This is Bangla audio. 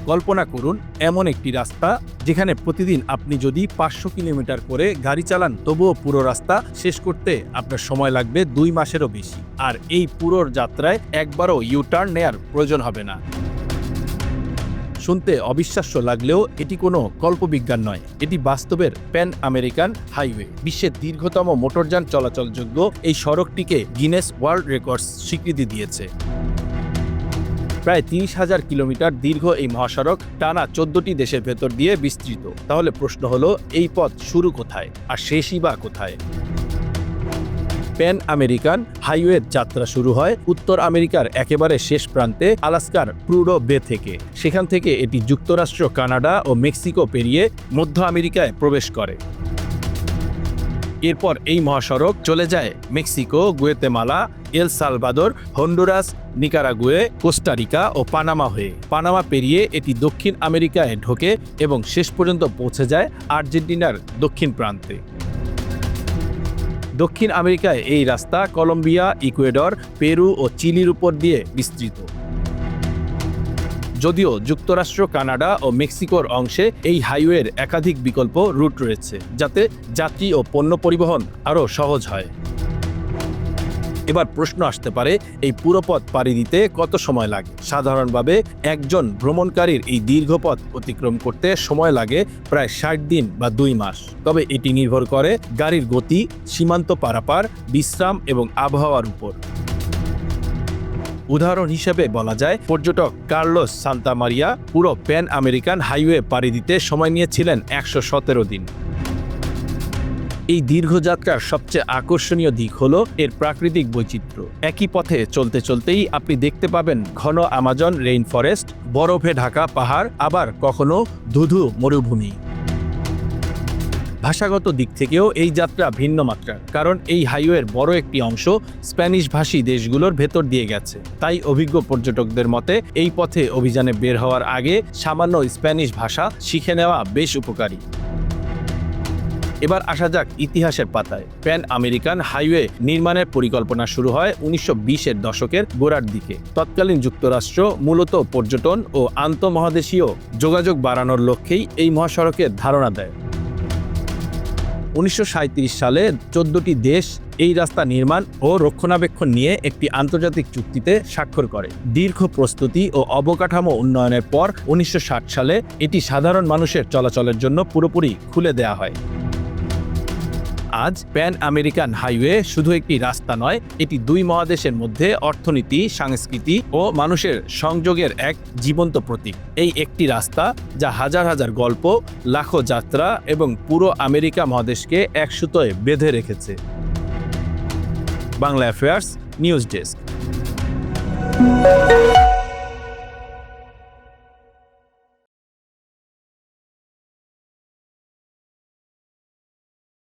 কল্পনা করুন এমন একটি রাস্তা যেখানে প্রতিদিন আপনি যদি 500 কিলোমিটার করে গাড়ি চালান তবুও পুরো রাস্তা শেষ করতে আপনার সময় লাগবে 2 মাসেরও বেশি। আর এই পুরো যাত্রায় একবারও ইউটার্ন নেয়ার প্রয়োজন হবে না। শুনতে অবিশ্বাস্য লাগলেও এটি কোনো কল্পবিজ্ঞান নয়, এটি বাস্তবের প্যান আমেরিকান হাইওয়ে। বিশ্বের দীর্ঘতম মোটরযান চলাচলযোগ্য এই সড়কটিকে গিনেস ওয়ার্ল্ড রেকর্ডস স্বীকৃতি দিয়েছে। প্রায় 30,000 কিলোমিটার দীর্ঘ এই মহাসড়ক টানা 14টি দেশের ভেতর দিয়ে বিস্তৃত। তাহলে প্রশ্ন হলো, এই পথ শুরু কোথায় আর শেষই বা কোথায়? প্যান আমেরিকান হাইওয়ের যাত্রা শুরু হয় উত্তর আমেরিকার একেবারে শেষ প্রান্তে আলাস্কার প্রুডো বে থেকে। সেখান থেকে এটি যুক্তরাষ্ট্র, কানাডা ও মেক্সিকো পেরিয়ে মধ্য আমেরিকায় প্রবেশ করে। এরপর এই মহাসড়ক চলে যায় Mexico, Guatemala, El Salvador, Honduras, Nicaragua, Costa Rica ও পানামা হয়ে। পানামা পেরিয়ে এটি দক্ষিণ আমেরিকায় ঢোকে এবং শেষ পর্যন্ত পৌঁছে যায় আর্জেন্টিনার দক্ষিণ প্রান্তে। দক্ষিণ আমেরিকায় এই রাস্তা কলম্বিয়া, ইকুয়েডর, পেরু ও চিলির উপর দিয়ে বিস্তৃত। যদিও যুক্তরাষ্ট্র, কানাডা ও মেক্সিকোর অংশে এই হাইওয়ের একাধিক বিকল্প রুট রয়েছে, যাতে যাত্রী ও পণ্য পরিবহন আরও সহজ হয়। এবার প্রশ্ন আসতে পারে, এই পুরো পথ পাড়ি দিতে কত সময় লাগে? সাধারণভাবে একজন ভ্রমণকারীর এই দীর্ঘ পথ অতিক্রম করতে সময় লাগে প্রায় 60 দিন বা 2 মাস। তবে এটি নির্ভর করে গাড়ির গতি, সীমান্ত পারাপার, বিশ্রাম এবং আবহাওয়ার উপর। উদাহরণ হিসেবে বলা যায়, পর্যটক কার্লোস সান্তামারিয়া পুরো প্যান আমেরিকান হাইওয়ে পাড়ি দিতে সময় নিয়েছিলেন 117 দিন। এই দীর্ঘযাত্রার সবচেয়ে আকর্ষণীয় দিক হলো এর প্রাকৃতিক বৈচিত্র্য। একই পথে চলতে চলতেই আপনি দেখতে পাবেন ঘন আমাজন রেইন ফরেস্ট, বরফে ঢাকা পাহাড়, আবার কখনো ধুধু মরুভূমি। ভাষাগত দিক থেকেও এই যাত্রা ভিন্ন মাত্রার, কারণ এই হাইওয়ের বড় একটি অংশ স্প্যানিশ ভাষী দেশগুলোর ভেতর দিয়ে গেছে। তাই অভিজ্ঞ পর্যটকদের মতে এই পথে অভিযানে বের হওয়ার আগে সামান্য স্প্যানিশ ভাষা শিখে নেওয়া বেশ উপকারী। এবার আসা যাক ইতিহাসের পাতায়। প্যান আমেরিকান হাইওয়ে নির্মাণের পরিকল্পনা শুরু হয় 1920-এর দশকের গোড়ার দিকে। তৎকালীন যুক্তরাষ্ট্র মূলত পর্যটন ও আন্তঃমহাদেশীয় যোগাযোগ বাড়ানোর লক্ষ্যেই এই মহাসড়কের ধারণা দেয়। 1937 সালে 14টি দেশ এই রাস্তা নির্মাণ ও রক্ষণাবেক্ষণ নিয়ে একটি আন্তর্জাতিক চুক্তিতে স্বাক্ষর করে। দীর্ঘ প্রস্তুতি ও অবকাঠামো উন্নয়নের পর 1960 সালে এটি সাধারণ মানুষের চলাচলের জন্য পুরোপুরি খুলে দেওয়া হয়। আজ প্যান আমেরিকান হাইওয়ে শুধু একটি রাস্তা নয়, এটি 2 মহাদেশের মধ্যে অর্থনীতি, সংস্কৃতি ও মানুষের সংযোগের এক জীবন্ত প্রতীক। এই একটি রাস্তা যা হাজার হাজার গল্প, লাখো যাত্রা এবং পুরো আমেরিকা মহাদেশকে এক সুতোয় বেঁধে রেখেছে। Bangla affairs news desk.